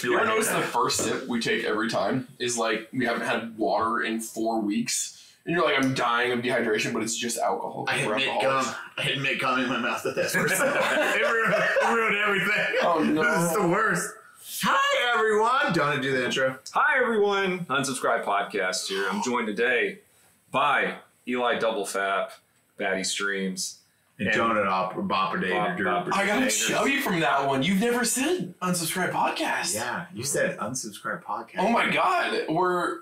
You ever notice the first sip we take every time is like we haven't had water in 4 weeks, and you're like, I'm dying of dehydration, but it's just alcohol. I admit gum in my mouth at that first sip. It ruined everything. Oh no, this is the worst. Hi everyone. Don't do the intro. Hi everyone. Unsubscribed podcast here. I'm joined today by ELI Double Fap, Baddie Streams, and DonutOperator. I gotta show you from that one. You've never said unsubscribe podcast. Yeah, you said unsubscribe podcast. Oh my god, oh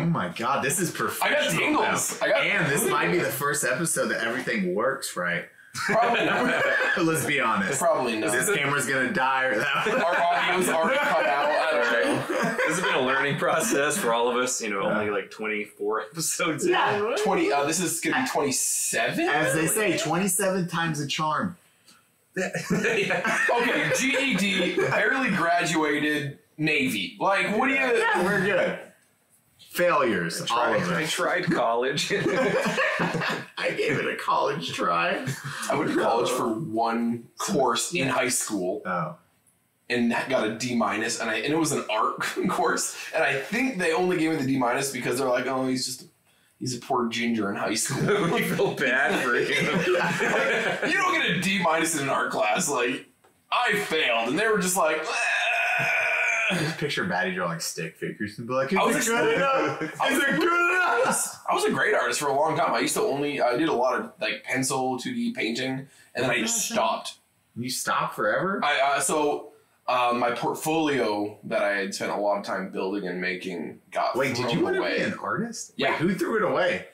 my god, this is professional. I got tingles. And this might be the first episode that everything works right. Probably not. Let's be honest. Probably not. This camera's gonna die or that. Our audio's already cut out. I don't know. This has been a learning process for all of us. You know, only like 24 episodes. Yeah, 20. This is gonna be 27. As they say, 27 times a charm. Yeah. Okay, GED, barely graduated, Navy. Like, what do you? Yeah, we're good. Failures. I tried college. I gave it a college try. I went to college for one course in high school. Oh. And that got a D-, and it was an art course. And I think they only gave me the D- because they're like, oh, he's a poor ginger in high school. We feel bad for him. Like, you don't get a D- in an art class. Like, I failed. And they were just like, Just picture Baddie drawing stick figures and be like, is I was it good enough? Is it good enough? I was a great artist for a long time. I did a lot of like pencil 2D painting, and then I just stopped. You stopped forever? My portfolio that I had spent a lot of time building and making got thrown away. Wait, did you want to be an artist? Yeah. Wait, who threw it away?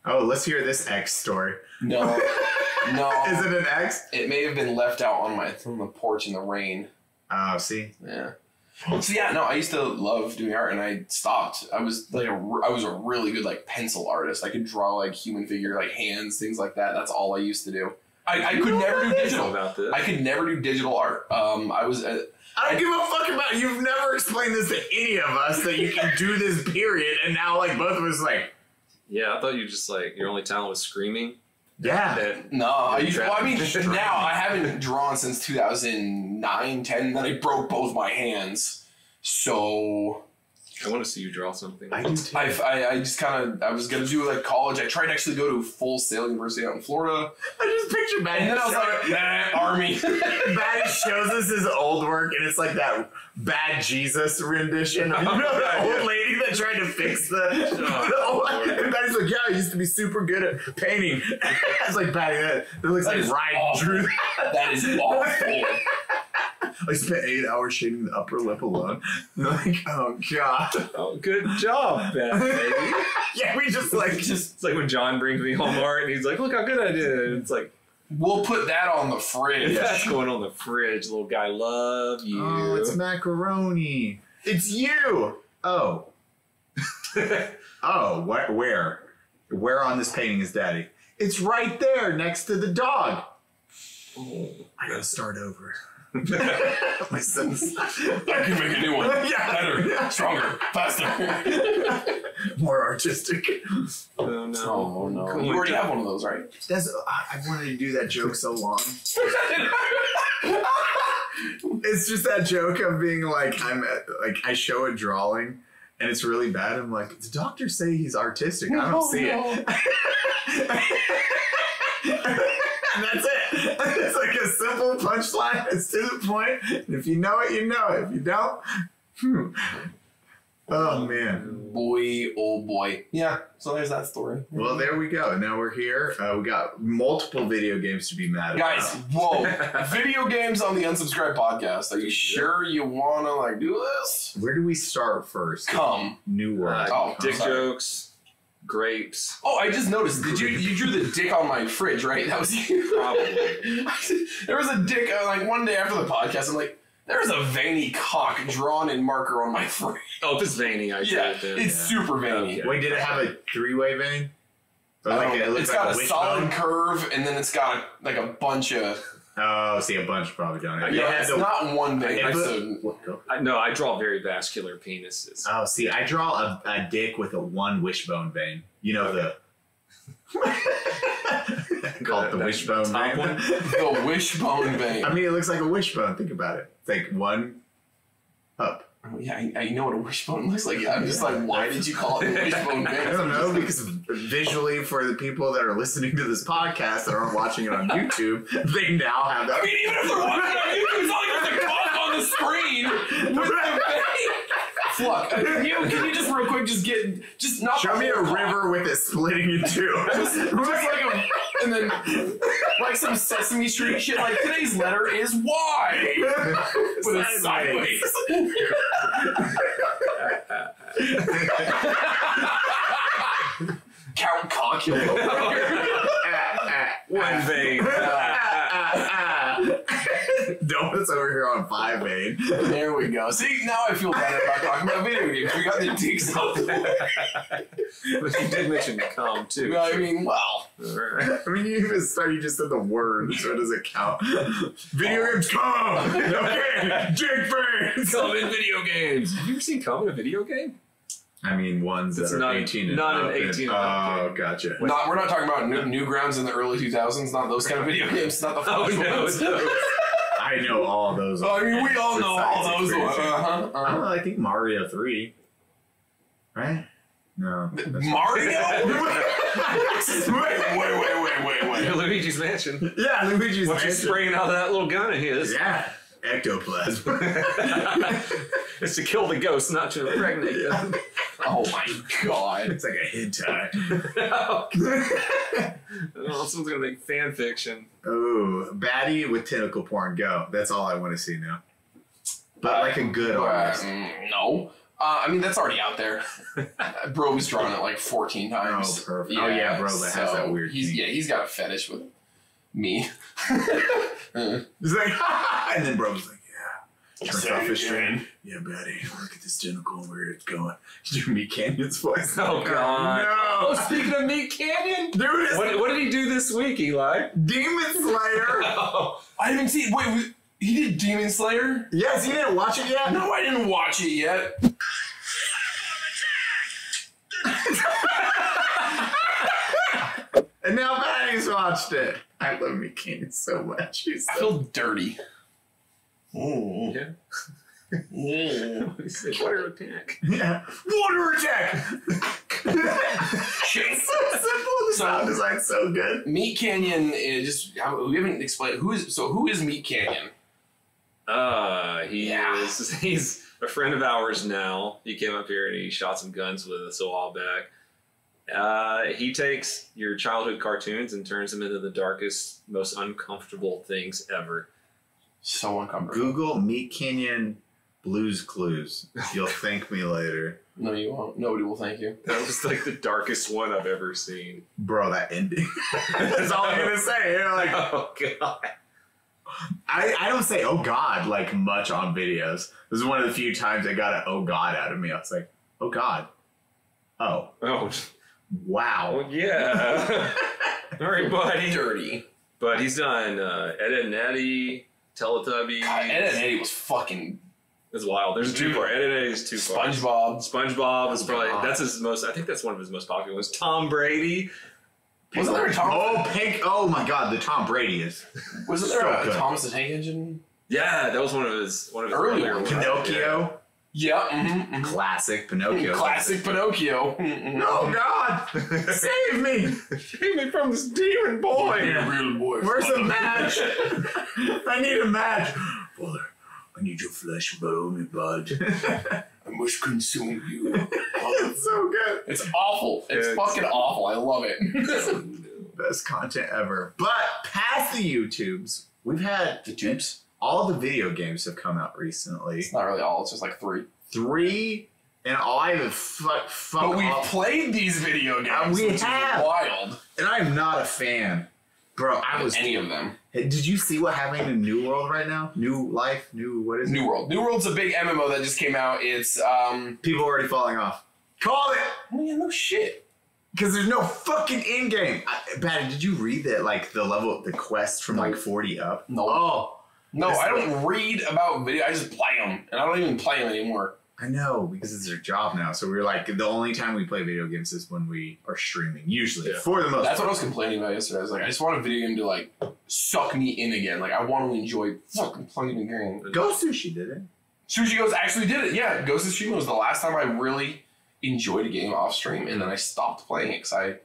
Oh, let's hear this X story. No. Is it an X? It may have been left out on the porch in the rain. Oh, see? Yeah. So yeah, no, I used to love doing art, and I stopped. I was a really good like pencil artist. I could draw like human figure, like hands, things like that. That's all I used to do. I could never do digital. I could never do digital art. I don't give a fuck about it. You've never explained this to any of us that you can do this period, and now like both of us like. Yeah, I thought you just like your only talent was screaming. Yeah. Now I haven't drawn since 2009, 10. Then I broke both my hands. So I want to see you draw something. I do too. I was gonna do like college. I tried to actually go to Full Sail University out in Florida. I just picture Baddie. And then I was like, nah, Army. Baddie shows us his old work, and it's like that Bad Jesus rendition. You know the old lady that tried to fix the old. And Baddie's like, yeah, I used to be super good at painting. It's like, Baddie, that looks like Ryan drew that. That is awful. I spent 8 hours shading the upper lip alone. Like, oh god. Oh, good job, baby. Yeah, we just like it's like when John brings me home art and he's like, look how good I did. And it's like, we'll put that on the fridge. That's going on the fridge, little guy. Love you. Oh, it's macaroni. It's you. Oh. Oh, where? Where on this painting is Daddy? It's right there next to the dog. Oh, I gotta start over. My son's. I can make a new one. Yeah. Better, stronger, faster. More artistic. Oh no. Oh no. You already have one of those, right? I wanted to do that joke so long. It's just that joke of being like, I show a drawing and it's really bad. I'm like, the doctors say he's artistic. I don't see it. And that's it. It's like a simple punchline. It's to the point. And if you know it, you know it. If you don't, Oh, man. Boy, oh boy. Yeah, so there's that story. Well, there we go. Now we're here. We got multiple video games to be mad about. Guys, whoa. Video games on the Unsubscribed podcast. Are you sure you want to, like, do this? Where do we start first? New word. Dick jokes. Grapes. Oh, I just noticed. You drew the dick on my fridge, right? That was you. Probably. There was a dick like one day after the podcast. I'm like, there's a veiny cock drawn in marker on my fridge. Oh, if it's veiny, I yeah, it's super veiny. Okay. Wait, did it have a three-way vein? Or it's got a solid curve, and then it's got like a bunch of. Oh, see, a bunch probably don't have. Yeah, it's not one vein. I draw very vascular penises. Oh, see, I draw a dick with a one wishbone vein. You know the. Call it the wishbone vein. The wishbone vein. I mean, it looks like a wishbone. Think about it. It's like one Up. Oh, yeah, I know what a wishbone looks like. I'm just like, why did you call it a wishbone I man? don't know, because visually for the people that are listening to this podcast that aren't watching it on YouTube, they now have that. I mean, even if they're watching on YouTube, it's not like there's a clock on the screen with the Fluck, can you just real quick just not Show me a river with it splitting in two. just like and then like some Sesame Street shit. Like today's letter is Y, but it's sideways. Count Cockula. One vein. Donuts over here on 5 vein. There we go. See, now I feel better about talking about video games. We got the dicks out there. But you did mention cum too. I mean, well. I mean, you just said the word, so does it count? Video games come! Okay, Jake fans! Cum in video games. Have you ever seen cum in a video game? I mean, ones that are 18 and not up. an 18 and up. Oh, gotcha. We're not talking about Newgrounds in the early 2000s. Not those kind of video games. Not the Flush ones. No. I know all those. I mean, we all know all those ones. I don't know, I think Mario 3. Right? No. Mario? Wait. Luigi's Mansion. Yeah, Luigi's What's he Mansion. spraying out of that little gun of his? Yeah. Ectoplasm. It's to kill the ghost, not to impregnate them. Oh my god. It's like a hentai. Oh, someone's gonna make fan fiction. Oh, Baddie with tentacle porn. Go. That's all I want to see now. But like a good artist. No. I mean, that's already out there. Bro's drawn it like 14 times. Oh, perfect. Yeah, bro, that has that weird thing. He's got a fetish with me. He's like, and then bro's like, yeah. Turns off his Same. stream. Yeah, Baddie, look at this tentacle and where it's going. Do Meat Canyon's voice. Oh, God. No. Oh, speaking of Meat Canyon. Dude, it's What did he do this week, Eli? Demon Slayer. Oh. I haven't seen. Wait, he did Demon Slayer? Yes, you didn't watch it yet? No, I didn't watch it yet. And now Baddie's watched it. I love Meat Canyon so much. He's I so feel dirty. Yeah. Water attack. yeah. Water attack! Shit. So simple. The sound design's so good. Meat Canyon is just. We haven't explained who is Meat Canyon? He's a friend of ours now. He came up here and he shot some guns with us a while back. He takes your childhood cartoons and turns them into the darkest, most uncomfortable things ever. So uncomfortable. Google Meat Canyon Blues Clues. You'll thank me later. No, you won't. Nobody will thank you. That was like the darkest one I've ever seen. Bro, that ending. That's all I'm gonna say. You know, like, Oh, God. I don't say oh god like much on videos. This is one of the few times I got an oh god out of me. I was like, oh god. Oh. Oh, Wow. yeah. All right, buddy. Dirty. But he's done Ed, Edd n Eddy, Teletubbies. God, Ed, Edd n Eddy was fucking. It's wild. There's a two-part. Ed, Edd n Eddy's two-part. SpongeBob is probably that's his most. I think that's one of his most popular ones. Tom Brady. Wasn't there a Tom? Oh, Pink. Oh my god, the Tom Brady is. Wasn't there so a good. Thomas the Tank Engine? Yeah, that was one of his Earlier ones. Pinocchio. Yeah. Classic Pinocchio. Classic Pinocchio. Oh god! Save me! Save me from this demon boy. Real boy. Where's the match? I need a match. Father, I need your flesh and bone, me bud. I must consume you. It's so good. It's awful. It's fucking awful. I love it. Best content ever. But past the YouTubes, we've had The tubes? all the video games have come out recently. It's not really all. It's just like 3. 3 and I have fuck But we've off. played these video games. We which is have. wild. And I'm not a fan. Bro, I was. Any of them. Hey, did you see what happened in New World right now? New Life? What is it? New World. New World's a big MMO that just came out. It's People already falling off. Call it! oh yeah, no shit. Because there's no fucking in-game. Baddie, did you read that, like, the level, the quest from, like, 40 up? No. Oh. No, It's I don't read about video. I just play them, and I don't even play them anymore. I know, because it's our job now. So we're like, the only time we play video games is when we are streaming, usually, Yeah. for the most That's what I part. was complaining about yesterday. I was like, I just want a video game to like suck me in again. Like I want to enjoy fucking playing the game. Go Sushi did it. Sushi Ghost actually did it. Yeah, Ghost of Tsushima was the last time I really enjoyed a game off stream, and then I stopped playing it because I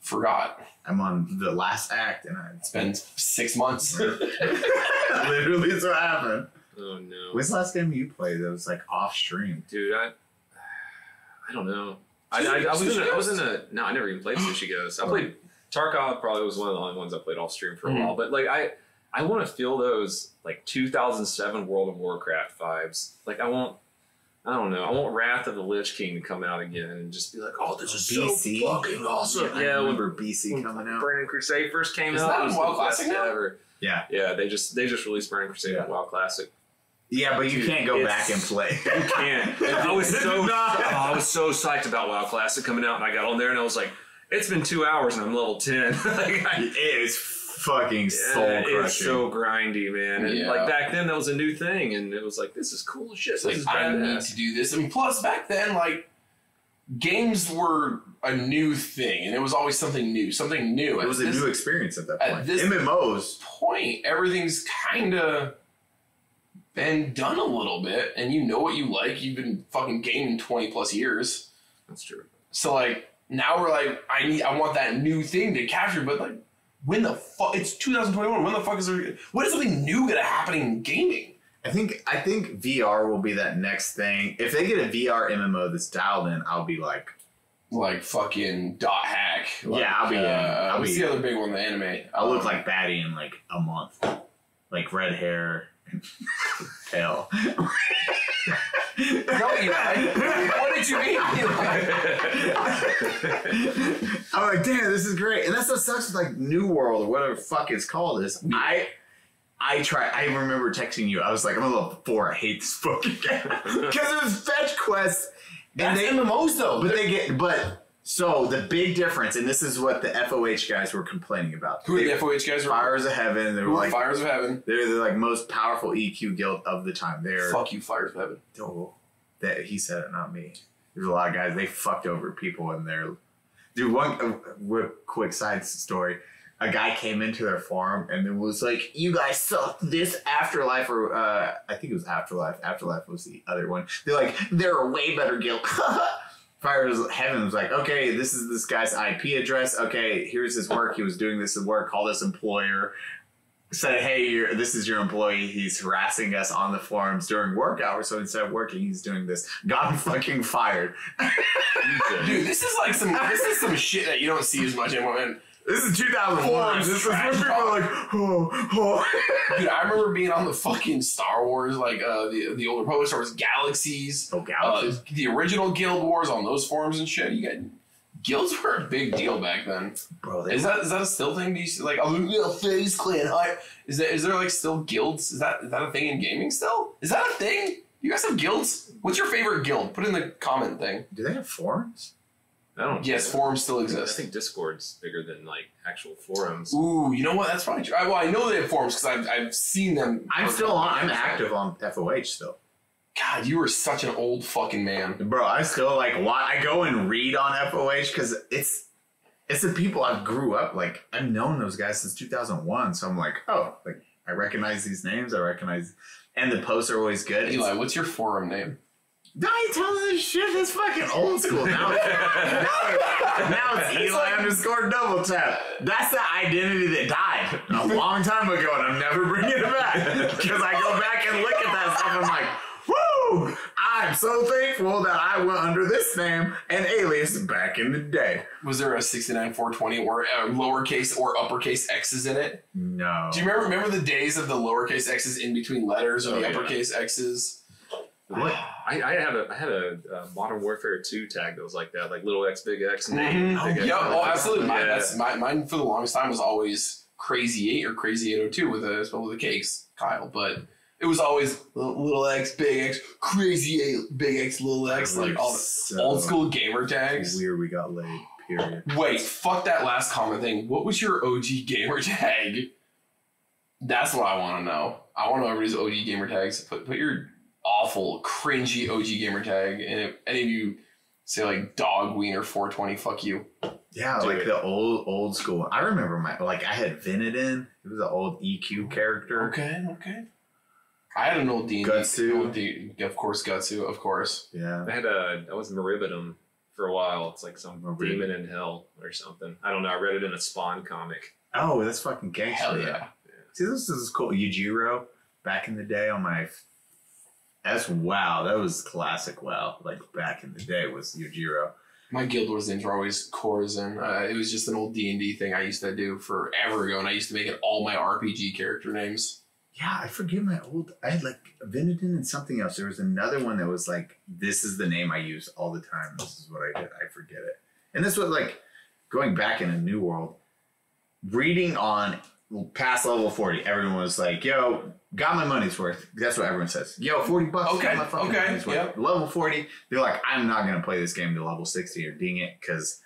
forgot. I'm on the last act, and It's been 6 months. literally that's what happened. Oh no. When's the last game you played that was like off stream? Dude, I don't know. I never even played Sushi Ghost. I played Tarkov. Probably was one of the only ones I played off stream for a while. But like I want to feel those like 2007 World of Warcraft vibes. Like I don't know. I want Wrath of the Lich King to come out again and just be like, oh, this is BC? so fucking awesome. I remember BC coming out. Burning Crusade first came Is out. that It was WoW the Classic best now? ever. Yeah. Yeah, they just released Burning Crusade on WoW Classic. Yeah, but you Dude, can't go back and play. You can't. I was so psyched about WoW Classic coming out, and I got on there and I was like, it's been 2 hours and I'm level 10. It is fucking soul crushing. It's so grindy, man. And like back then, that was a new thing, and it was like, this is cool as shit. It's like, I need to do this. And plus, back then, like, games were a new thing, and it was always something new. It was a new experience at that point. At this MMOs. point, everything's kind of been done a little bit, and you know what you like. You've been fucking gaming 20 plus years. That's true. So, like, now we're like, I want that new thing to capture, but, like, when the fuck? It's 2021. When the fuck is there? What is something new gonna happen in gaming? I think VR will be that next thing. If they get a VR MMO that's dialed in, I'll be like fucking dot hack. Like, yeah, I'll be in. What's the other big one? The anime. I'll look like Baddie in like a month, like red hair, and pale. No, Eli. What did you mean, I'm like, damn, this is great. And that's what sucks with like New World or whatever the fuck it's called is I remember texting you. I was like, I'm a level 4. I hate this fucking game. Because it was fetch quests. And they MMOs though. So the big difference, and this is what the FOH guys were complaining about. Who are the FOH guys? Fires of Heaven. They were like Fires of Heaven. They're the like most powerful EQ guild of the time. They're fuck you, Fires of Heaven. Oh, that he said it, not me. There's a lot of guys. They fucked over people in their. Dude, one quick side story. A guy came into their forum and then was like, "You guys suck. This Afterlife, or I think it was Afterlife. Afterlife was the other one. They're like, they're a way better guild." Fires of Heaven was like, okay, this is this guy's IP address. Okay, here's his work. He was doing this at work. Call this employer. Said, hey, this is your employee. He's harassing us on the forums during work hours. So instead of working, he's doing this. Got him fucking fired. Dude, this is some shit that you don't see as much anymore. And this is 2001. This is when people are like, oh. Dude, I remember being on the fucking Star Wars, like the older Republic Star Wars Galaxies. Oh, Galaxies. The original Guild Wars on those forums and shit. You got guilds were a big deal back then. Bro, is that a still thing? Do you see, like, a FaZe Clan? Is there like still guilds? Is that a thing in gaming still? Is that a thing? You guys have guilds? What's your favorite guild? Put in the comment thing. Do they have forums? I don't know. Yes, forums still exist. I think Discord's bigger than like actual forums. Ooh, you know what? That's probably true. Well, I know they have forums because I've seen them. I'm active on FOH still. God, you are such an old fucking man. Bro, I still like I go and read on FOH because it's the people I've grew up, like I've known those guys since 2001. So I'm like, oh, like I recognize these names. And the posts are always good. Eli, what's your forum name? Now you tell this shit. That's fucking old school. Now it's Eli underscore double tap. That's the identity that died a long time ago, and I'm never bringing it back because I go back and look at that stuff. And I'm like, woo! I'm so thankful that I went under this name and alias back in the day. Was there a 69420 or lowercase or uppercase X's in it? No. Do you remember the days of the lowercase X's in between letters or the uppercase X's? What? I had a Modern Warfare 2 tag that was like that, like little X, big X, name. Mm-hmm. Big X, absolutely. Yeah. Mine for the longest time was always Crazy 8 or Crazy 802 spelled with a case, Kyle. But it was always little X, big X, Crazy 8, big X, little X, like all the old school gamer tags. Weird we got laid, period. Wait, fuck that last comment thing. What was your OG gamer tag? That's what I want to know. I want to know everybody's OG gamer tags. Put your awful, cringy OG gamer tag, and if any of you say like Dog Wiener 420, fuck you. Yeah, like the old school. I remember I had Venadin. It was an old EQ character. Okay. I had an old D&D. Gutsu. Of course, Gutsu. Of course. Yeah. I was Maribidum for a while. It's like some demon in hell or something. I don't know. I read it in a Spawn comic. Oh, that's fucking gangster. Hell yeah. See, this is cool. Yujiro, back in the day on my... That's WoW. That was classic WoW. Like, back in the day was Yujiro. My Guild Wars names were always Corazon. It was just an old D&D thing I used to do forever ago, and I used to make it all my RPG character names. Yeah, I forget my old... I had like Venedin and something else. There was another one that was like, this is the name I use all the time. This is what I did. I forget it. And this was like, going back in a new world, reading on past level 40, everyone was like, yo, got my money's worth. That's what everyone says. Yo, $40. Okay, got my fucking money's worth. yep. Level 40, they're like, I'm not going to play this game to level 60 or ding it, because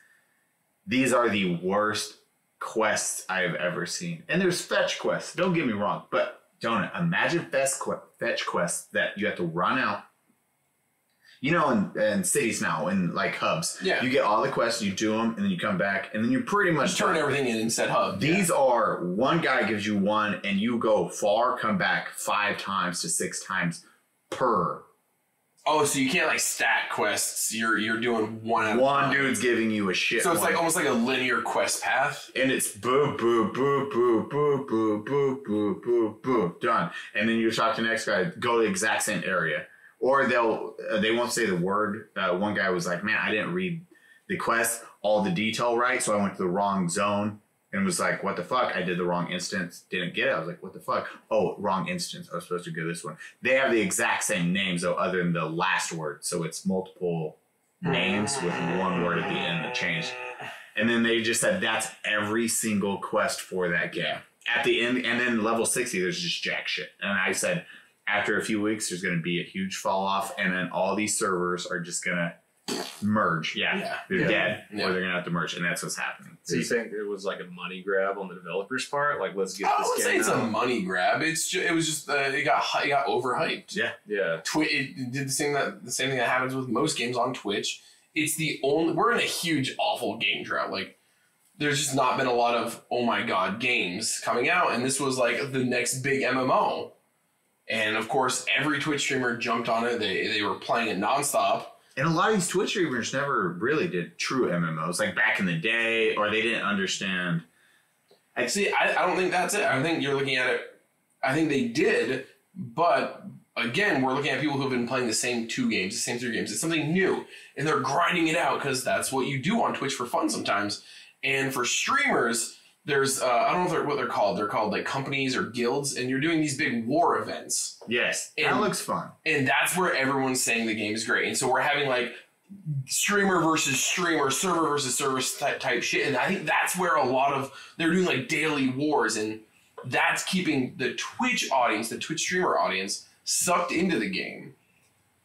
these are the worst quests I've ever seen. And there's fetch quests, don't get me wrong, but Donut, imagine fetch quests that you have to run out. You know, in cities now, in like hubs, yeah. You get all the quests, you do them, and then you come back, and then you're pretty much turn everything in said hub. These are, one guy gives you one, and you go far, come back 5 times to 6 times per. Oh, so you can't like stack quests. You're doing one at a One time. dude's giving you a shit. So it's like almost like a linear quest path. And it's boo, boo, boo, boo, boo, boo, boo, boo, boo, boo, done. And then you talk to the next guy, go to the exact same area. Or they won't say the word. One guy was like, man, I didn't read the quest, all the detail right, so I went to the wrong zone and was like, what the fuck? I did the wrong instance, didn't get it. I was like, what the fuck? Oh, wrong instance. I was supposed to go this one. They have the exact same names, though, other than the last word. So it's multiple names with one word at the end that changed. And then they just said that's every single quest for that game. At the end, and then level 60, there's just jack shit. And I said, after a few weeks, there's going to be a huge fall off, and then all these servers are just going to merge. Yeah. They're dead, or they're going to have to merge, and that's what's happening. So you think it was like a money grab on the developer's part? Like, let's get I this would game say it's out? a money grab. It was just it got overhyped. Yeah. It did the same thing that happens with most games on Twitch. It's we're in a huge awful game drought. Like, there's just not been a lot of oh my god games coming out, and this was like the next big MMO. And of course, every Twitch streamer jumped on it. They were playing it nonstop. And a lot of these Twitch streamers never really did true MMOs, like back in the day, or they didn't understand. I don't think that's it. I think you're looking at it. I think they did, but again, we're looking at people who've been playing the same 2 games, the same 3 games. It's something new, and they're grinding it out because that's what you do on Twitch for fun sometimes. And for streamers, there's I don't know what they're called. They're called like companies or guilds, and you're doing these big war events. Yes, that looks fun. And that's where everyone's saying the game is great. And so we're having like streamer versus streamer, server versus server type shit. And I think that's where a lot of they're doing like daily wars, and that's keeping the Twitch audience, the Twitch streamer audience, sucked into the game.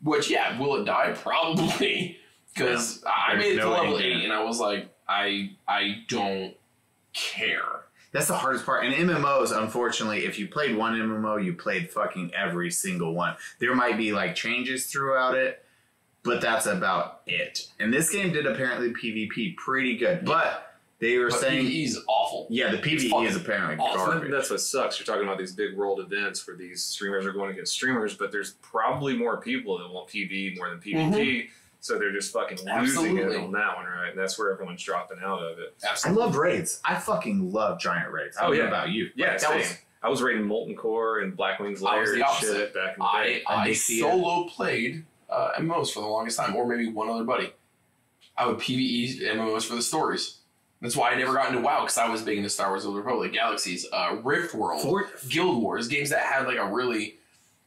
Which, yeah, will it die? Probably, because I made it to level 8, and I was like, I don't care. That's the hardest part. And MMOs, unfortunately, if you played one MMO, you played fucking every single one. There might be like changes throughout it, but that's about it. And this game did apparently PvP pretty good, but they were saying PvE is awful. Yeah, the PvE is apparently garbage. That's what sucks. You're talking about these big world events where these streamers are going against streamers, but there's probably more people that want PvE more than PvP. Mm-hmm. So they're just fucking losing it on that one, right? And that's where everyone's dropping out of it. Absolutely. I love raids. I fucking love giant raids. I don't know about you. Yeah, same. I was raiding Molten Core and Blackwing's Lair and shit back in the day. I solo played MMOs for the longest time, or maybe one other buddy. I would PvE MMOs for the stories. That's why I never got into WoW, because I was big into Star Wars: The Old Republic, Galaxies, Rift World, Guild Wars, games that had like a really...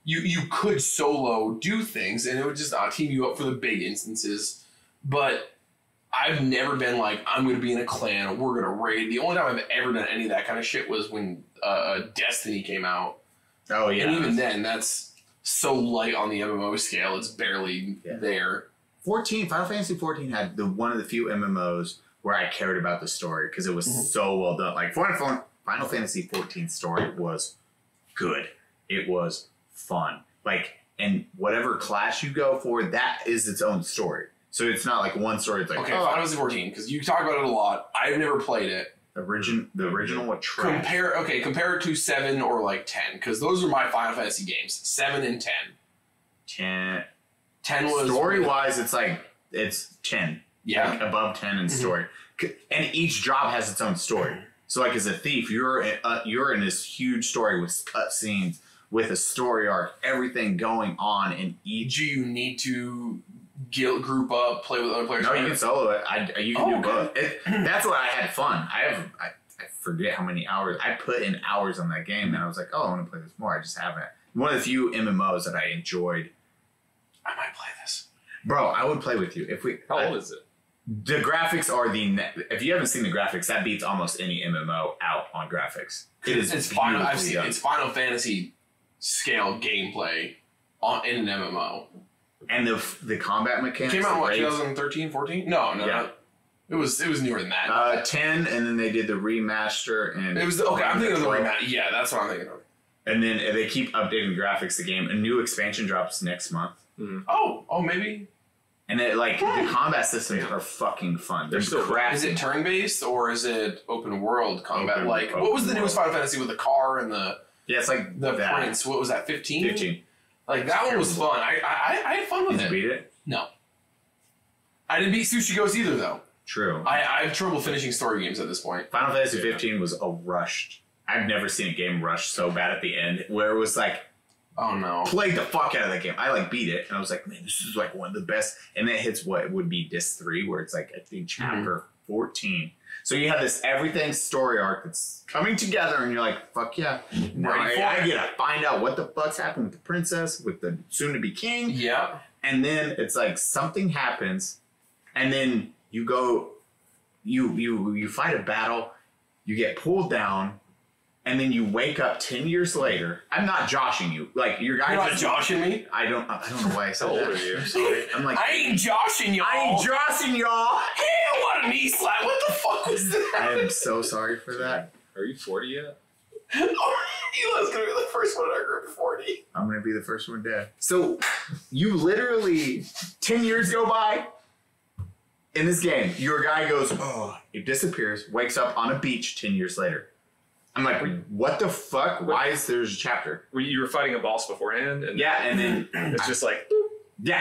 You could solo do things, and it would just team you up for the big instances. But I've never been like, I'm going to be in a clan, we're going to raid. The only time I've ever done any of that kind of shit was when Destiny came out. Oh, yeah. And even then, that's so light on the MMO scale, it's barely there. Final Fantasy 14 had one of the few MMOs where I cared about the story, because it was so well done. Like, Final Fantasy 14 story was good. It was fun. Like, and whatever class you go for, that is its own story. So it's not like one story. It's like, okay, Final Fantasy 14, because you talk about it a lot. I've never played it. The original was trash. Compare it to 7 or like 10, because those are my Final Fantasy games. 7 and 10. 10 was story-wise, it's 10. Yeah. Like above 10 in story. And each job has its own story. So like as a thief, you're in this huge story with cutscenes, with a story arc, everything going on in each. Do you need to group up, play with other players? No, you can solo it. You can do both. That's why I had fun. I forget how many hours. I put in hours on that game, and I was like, oh, I want to play this more. I just haven't. One of the few MMOs that I enjoyed. I might play this. Bro, I would play with you. How old is it? The graphics are if you haven't seen the graphics, that beats almost any MMO out on graphics. It's Final Fantasy scale gameplay in an MMO. And the combat mechanics came out in what, 2013, 14? No. It was newer than that. 10, and then they did the remaster, and it was I'm thinking of the remaster. Yeah, that's what I'm thinking of. And then they keep updating graphics. The game, a new expansion drops next month. Mm-hmm. Oh, maybe. And the combat systems are fucking fun. They're still crafty. Is it turn based or is it open world combat? What was the newest Final Fantasy with the car and the? Yeah, it's like the prince. What was that? 15. 15. Like that one was fun. I had fun with it. Did you beat it? No. I didn't beat Sushi Ghost either though. True. I have trouble finishing story games at this point. Final Fantasy 15 was a rushed. I've never seen a game rushed so bad at the end where it was like, oh no, played the fuck out of that game. I beat it and I was like, man, this is like one of the best. And then it hits what would be disc 3 where it's like I think chapter 14. So you have this everything story arc that's coming together and you're like, fuck yeah. Now I get to find out what the fuck's happened with the princess, with the soon to be king. Yeah. And then it's like something happens and then you go, you fight a battle, you get pulled down, and then you wake up 10 years later. I'm not joshing you. Like your guy. You're not joshing me? I don't know why I said How that. old are you? Sorry. I'm like, I ain't joshing y'all. I ain't joshing y'all. Hey, what a knee slap. What the fuck was that? I am so sorry for that. Are you 40 yet? Eli's gonna be the first one in our group 40. I'm gonna be the first one dead. So you literally 10 years go by. In this game, your guy goes, it disappears, wakes up on a beach 10 years later. I'm like, what the fuck? Why is there's a chapter? You were fighting a boss beforehand? And and then it's just like,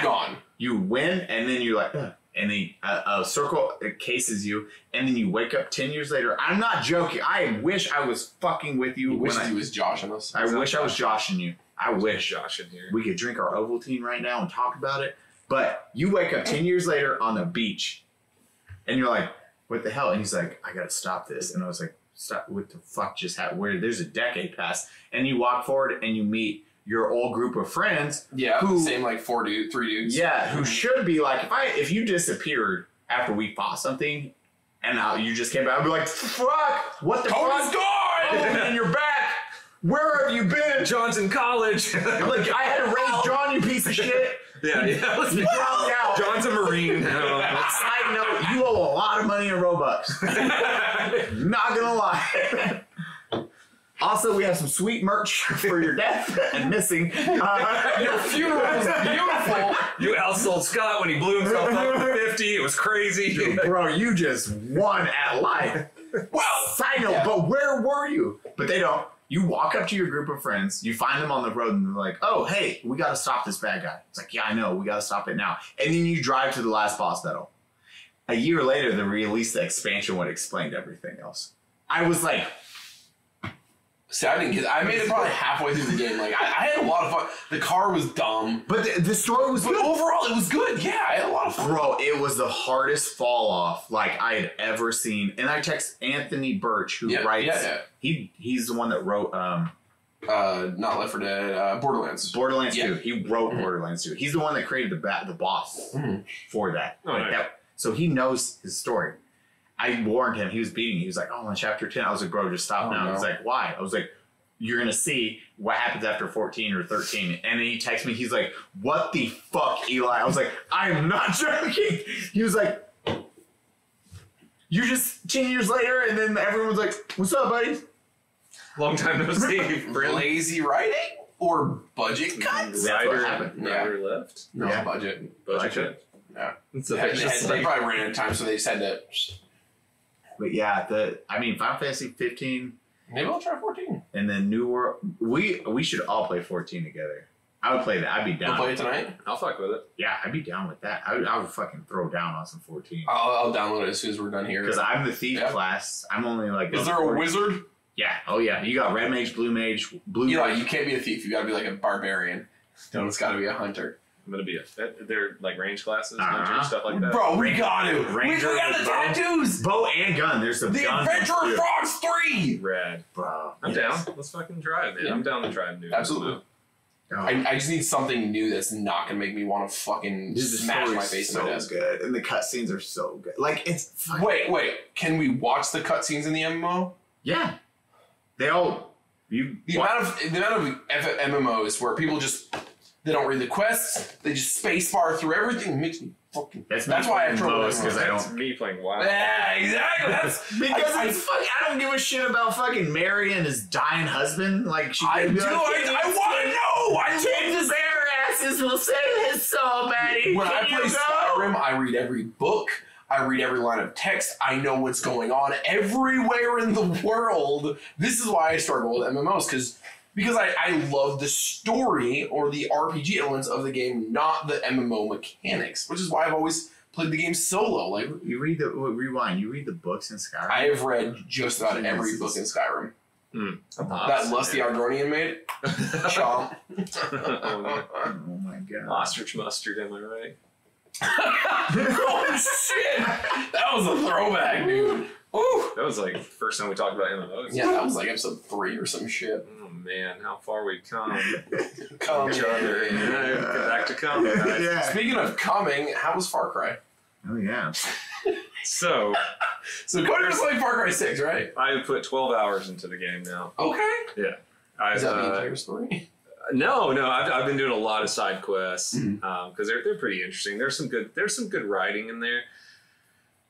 gone. You win, and then you're like, and then a circle cases you, and then you wake up 10 years later. I'm not joking. I wish I was fucking with you. He was joshing us. I wish I was joshing you. I wish joshing here. We could drink our Ovaltine right now and talk about it. But you wake up 10 years later on the beach, and you're like, what the hell? And he's like, I gotta stop this. And I was like, stop, what the fuck just happened? Where there's a decade passed. And you walk forward and you meet your old group of friends. Yeah, same like 3 dudes. Yeah, who should be like, if you disappeared after we fought something, and now you just came back, I'd be like, fuck, what the Tony's fuck? gone! And you're back. Where have you been? John's in college. Like, I had to raise John, you piece of shit. Yeah. Let's be proud now. John's a Marine now. Side note, you owe a lot of money in Robux. Not gonna lie. Also, we have some sweet merch for your death and missing. Your funeral was beautiful. You outsold Scott when he blew himself up to 50. It was crazy. Dude, bro, you just won at life. Well, side note, but where were you? But they don't. You walk up to your group of friends, you find them on the road, and they're like, oh, hey, we got to stop this bad guy. It's like, yeah, I know, we got to stop it now. And then you drive to the last boss battle. A year later, they released the expansion what explained everything else. I was like... See, I didn't get it. I made it probably halfway through the game. Like, I had a lot of fun. The car was dumb. But the story was good. Overall, it was good. Yeah, I had a lot of fun. Bro, it was the hardest fall off like I had ever seen. And I text Anthony Birch, who writes... Yeah. He's the one that wrote... not Left 4 Dead, Borderlands. Borderlands 2. He wrote Borderlands 2. He's the one that created the boss for that. Oh, nice. So he knows his story. I warned him. He was beating me. He was like, oh, on chapter 10. I was like, bro, just stop now. No. He's like, why? I was like, you're going to see what happens after 14 or 13. And then he texts me. He's like, what the fuck, Eli? I was like, I'm not joking. He was like, you just 10 years later. And then everyone was like, what's up, buddy? Long time no see. Lazy writing or budget cuts? That's what happened. Writer left? No, budget. Budget. Yeah. So They probably ran out of time, so they said that. But yeah, Final Fantasy 15. Maybe I'll try 14. And then New World. We should all play 14 together. I would play that. I'd be down. We'll play it tonight? I'll fuck with it. Yeah, I'd be down with that. I would fucking throw down on some 14. I'll download it as soon as we're done here. Because I'm the thief class. I'm only like. Is there a wizard? Yeah. Oh yeah. You got red mage, blue mage, blue. Yeah, mage. you can't be a thief. You got to be like a barbarian. No, it's got to be a hunter. I'm gonna be they're like range classes, hunter, stuff like that. Bro, we got to. We Ranger got the bow. tattoos. Bow and gun. There's some The guns. Adventure of Frogs 3. Rad. Bro. I'm down. Let's fucking try it, man. Yeah. I'm down to try it, dude. Absolutely. Oh. I just need something new that's not gonna make me want to fucking Dude, the smash my story's face so in my desk. good, and the cutscenes are so good. Like it's fucking, Wait. Can we watch the cutscenes in the MMO? yeah. They all The amount of MMOs where people just they don't read the quests, they just space bar through everything. Makes me fucking. That's why I have trouble because I That's don't. me playing WoW. Yeah, exactly. That's Because I don't give a shit about fucking Mary and his dying husband. Like she I could do. be like, I want to know. I Kick love the this. bare asses will save his soul, Baddie. When I Can play you go? Skyrim, I read every book. I read every line of text. I know what's going on everywhere in the world. This is why I struggle with MMOs because I love the story or the RPG elements of the game, not the MMO mechanics, which is why I've always played the game solo. Like You read the rewind. You read the books in Skyrim. I have read just about every book in Skyrim. That Lusty Argonian made. Chomp. Oh my god. Ostrich mustard, am I right? Oh shit! That was a throwback, dude. Ooh. That was like the first time we talked about MMOs. Yeah, that was like episode 3 or some shit. Oh man, how far we've come. Come Each other. Yeah, get back to coming, guys. Yeah. Speaking of coming, how was Far Cry? Oh yeah. So Cody's playing Far Cry 6, right? I put 12 hours into the game now. Okay. Yeah. Is that the entire story? No. I've been doing a lot of side quests Mhm. because they're pretty interesting. There's some good writing in there.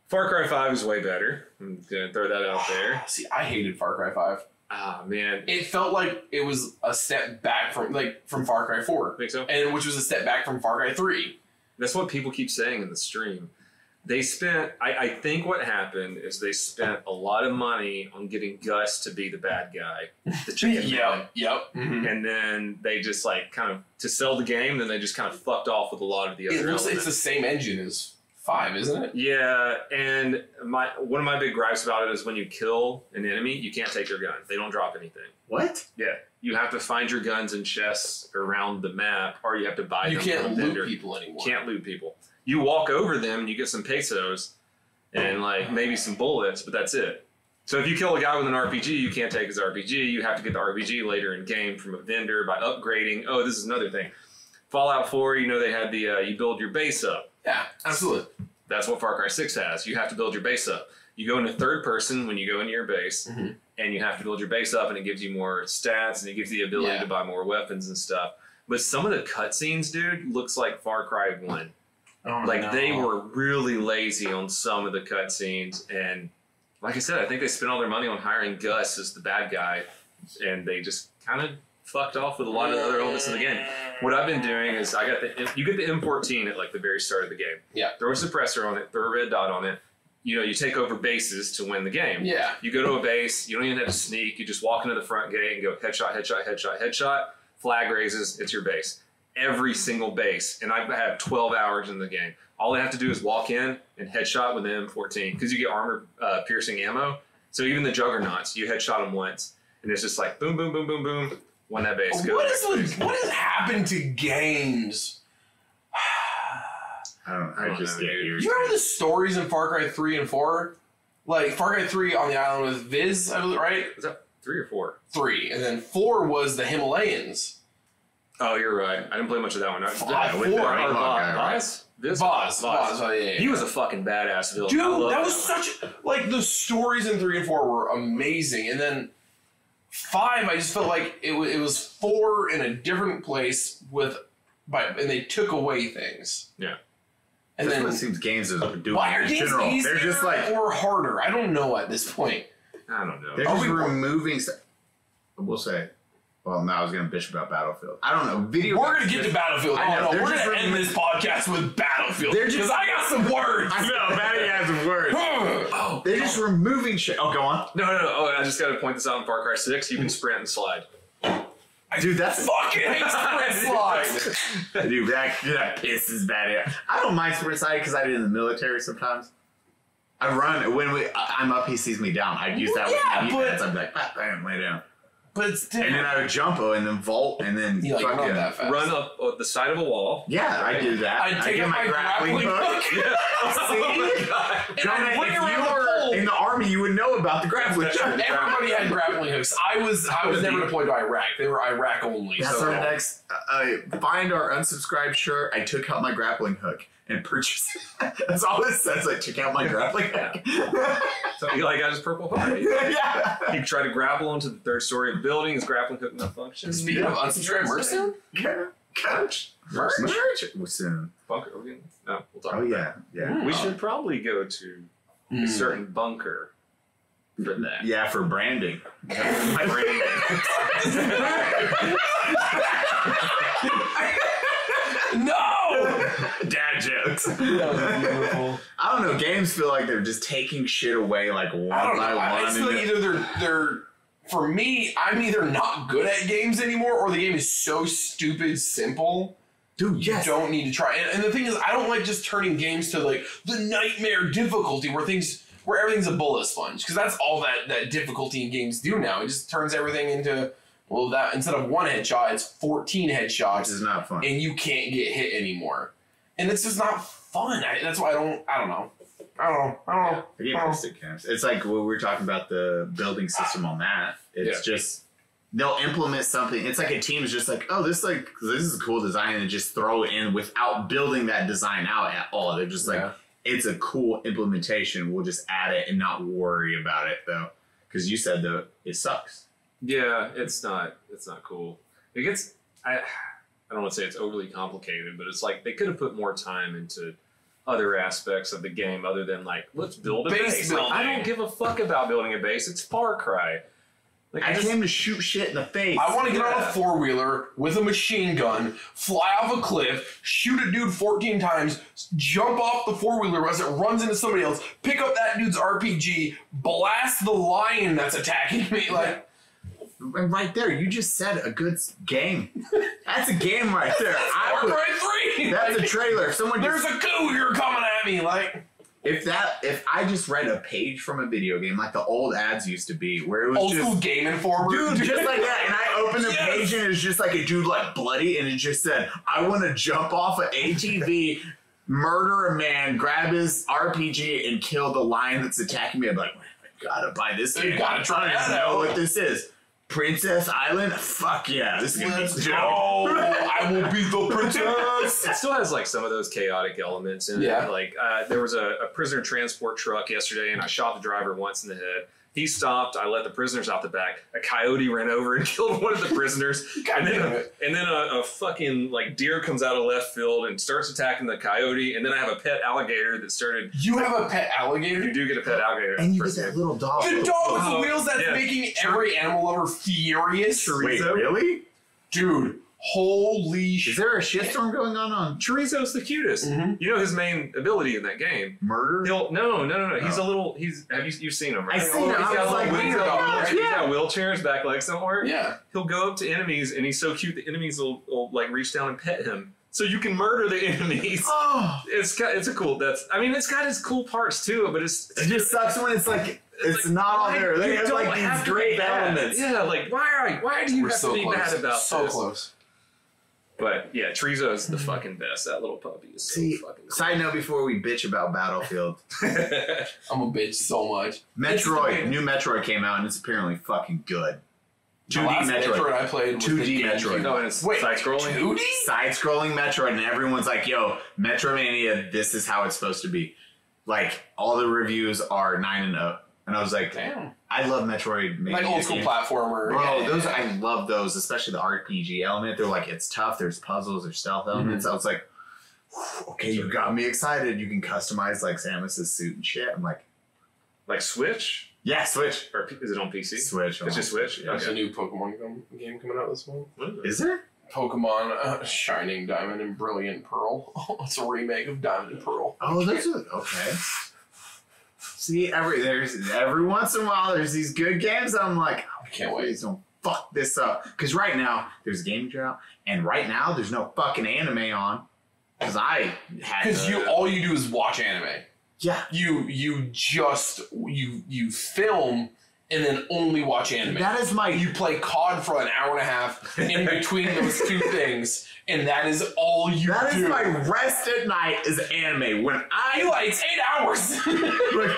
Far Cry 5 is way better. I'm gonna throw that out there. See, I hated Far Cry 5. Ah man, It felt like it was a step back from Far Cry 4, think so? and which was a step back from Far Cry 3. That's what people keep saying in the stream. They spent, I think what happened is they spent a lot of money on getting Gus to be the bad guy, the chicken man. Yep. Mhm. And then they just like kind of, to sell the game, then they just kind of fucked off with a lot of the other It looks like elements. it's the same engine as 5, isn't it? Yeah, and one of my big gripes about it is when you kill an enemy, you can't take their gun. They don't drop anything. What? Yeah, you have to find your guns in chests around the map, or you have to buy You them can't from a loot vendor. people anymore. Can't loot people. You walk over them and you get some pesos and like maybe some bullets, but that's it. So if you kill a guy with an RPG, you can't take his RPG. You have to get the RPG later in game from a vendor by upgrading. Oh, this is another thing. Fallout 4, they had the you build your base up. Yeah, absolutely. That's what Far Cry 6 has. You have to build your base up. You go into third person when you go into your base, Mhm. and you have to build your base up, and it gives you more stats, and it gives you the ability Yeah. to buy more weapons and stuff. But some of the cutscenes, dude, looks like Far Cry 1. Oh, Like, no. they were really lazy on some of the cutscenes, and like I said, I think they spent all their money on hiring Gus as the bad guy, and they just kind of fucked off with a lot of the other elements of the game. What I've been doing is you get the M14 at like the very start of the game. Yeah. Throw a suppressor on it, throw a red dot on it. You take over bases to win the game. Yeah. You go to a base, you don't even have to sneak, you just walk into the front gate and go headshot, headshot, headshot, headshot, flag raises, it's your base. Every single base. And I have 12 hours in the game. All I have to do is walk in and headshot with the M14 because you get armor piercing ammo. So even the juggernauts, you headshot them once and it's just like boom, boom, boom, boom, boom. Won that base. Go to the next base. What has happened to games? I just know, get dude. irritated. You remember the stories in Far Cry 3 and 4? Like, Far Cry 3 on the island with Viz, I believe, right? Was that 3 or 4? 3. And then 4 was the Himalayans. Oh, you're right. I didn't play much of that one. With the Voz? Voz. Oh, yeah. He was a fucking badass villain. Dude, I love that was such... Like, the stories in 3 and 4 were amazing. And then 5, I just felt like it was 4 in a different place and they took away things. Yeah. And And then then... what seems games are doing Why are in games general. easier They're just like or harder? I don't know at this point. I don't know. they're just removing stuff. We'll say. Well, now I was gonna bitch about Battlefield. I don't know. We're gonna get to Battlefield. I know, Oh, no, they're we're just gonna end this podcast with Battlefield. They're just- Because I got some words. I know, Baddie has some words. Oh, Oh, They're just removing shit. Oh, go on. No. Oh, I just got to point this out in Far Cry 6. You can sprint and slide. Dude, that's fucking hate sprint slide. Dude, that pisses Baddie. I don't mind sprint slide because I did in the military sometimes. I run when I'm up, he sees me down. I'd use that with my defense. I'd be like, bam, lay down. But it's different. And then I would jump and then vault and then you like run that fast. Run up the side of a wall. Yeah, I do that. I'd take get my grappling hook. Yeah. Oh my God. And I'd if you were in the army, you would know about the grappling hook. Everybody had grappling hooks. I was never deployed to Iraq. They were Iraq only. That's so. our next. Find our unsubscribed shirt. I took out my grappling hook and purchased it. That's all it says. Like, check out my grappling hook. So he got his purple hook. Yeah. He tried to grapple onto the third story of the building. His grappling hook malfunctioned. Speaking of unsubscribed merch soon? Coach. Merch. Soon. Bunker. No, we'll talk Oh, about yeah. We should probably go to a certain bunker for that. Yeah, for branding. My branding. No! Dad jokes. That was beautiful. I don't know. Games feel like they're just taking shit away like one by one. I feel like either they're for me, I'm either not good at games anymore or the game is so stupid simple. Dude, You don't need to try. And the thing is, I don't like just turning games to like the nightmare difficulty where everything's a bullet sponge. Because that's all that difficulty in games do now. It just turns everything into, well, that instead of one headshot, it's 14 headshots. Which is not fun. And you can't get hit anymore. And it's just not fun. That's why I don't know. Realistic games. It's like what we were talking about the building system on that. It's just they'll implement something. It's like a team is just like, oh, this is a cool design, and just throw it in without building that design out at all. They're just like, it's a cool implementation. We'll just add it and not worry about it though, because you said though it sucks. Yeah, it's not cool. It gets I don't want to say it's overly complicated, but it's like they could have put more time into other aspects of the game other than like, let's build a base. Like, I don't give a fuck about building a base. It's Far Cry. Like, I came to shoot shit in the face. I want to get on a four-wheeler with a machine gun, fly off a cliff, shoot a dude 14 times, jump off the four-wheeler as it runs into somebody else, pick up that dude's RPG, blast the lion that's attacking me. Like, right there, you just said a good game. That's a game right there. Far Cry 3! That's a trailer. There's a cougar coming at me, like... If I just read a page from a video game like the old ads used to be, where it was old just school Game Informer, dude, just like that, and I opened the page and it's just like a dude like bloody, and it just said, "I want to jump off an ATV, murder a man, grab his RPG, and kill the lion that's attacking me." I'm like, I gotta buy this game. You gotta try I that know out. what this is. Princess Island? Fuck yeah, this is gonna be dope. I will be the princess. It still has like some of those chaotic elements in it. Like there was a prisoner transport truck yesterday, and I shot the driver once in the head. He stopped. I let the prisoners out the back. A coyote ran over and killed one of the prisoners. and then a fucking like deer comes out of left field and starts attacking the coyote. And then I have a pet alligator that started. You have a pet alligator? You do get a pet alligator. And you get that little dog. The dog with the wheels that's making every animal lover furious. Wait, really? Dude, holy shit. Is there a shitstorm going on? Chorizo's the cutest. Mm-hmm. You know his main ability in that game? Murder? No. He's a little. You've seen him, right? I've seen him. He's got Yeah. wheelchairs, back legs don't work. Yeah. He'll go up to enemies, and he's so cute the enemies will like reach down and pet him, so you can murder the enemies. Oh, It's a cool. It's got its cool parts too, but it just sucks when it's like it's like, not all there. They you have don't like have these to great be bad. elements. Yeah, like why do you We're have so to be close. bad about so this? close. But yeah, Chorizo's the fucking best. That little puppy is so fucking cool. Side note before we bitch about Battlefield. I'm a bitch so much. Metroid, new Metroid came out and it's apparently fucking good. 2D Metroid I played was 2D the Metroid. No, and it's Wait, side-scrolling. 2D? Side-scrolling Metroid, and everyone's like, yo, Metroidvania, this is how it's supposed to be. Like, all the reviews are 9 and up. And I was like, Damn. I love Metroid. Like old school platformer. Bro, Yeah. I love those, especially the RPG element. They're like, it's tough, there's puzzles, there's stealth elements. I was like, okay, you got me excited. You can customize like Samus's suit and shit. I'm like Switch? yeah, Switch. Or is it on PC? Switch. It's just Switch? There's Okay. a new Pokemon game coming out this month. Is there? Pokemon Shining Diamond and Brilliant Pearl. It's a remake of Diamond and Pearl. Oh, that's okay. See, every once in a while, there's these good games. I'm like, I can't wait. Please don't fuck this up. Because right now, there's a gaming drought, and right now, there's no fucking anime on. Because all you do is watch anime. Yeah. You film and then only watch anime. That is You play COD for an hour and a half in between those two things, and that is all you do. That is my rest at night is anime. When it's 8 hours. Like,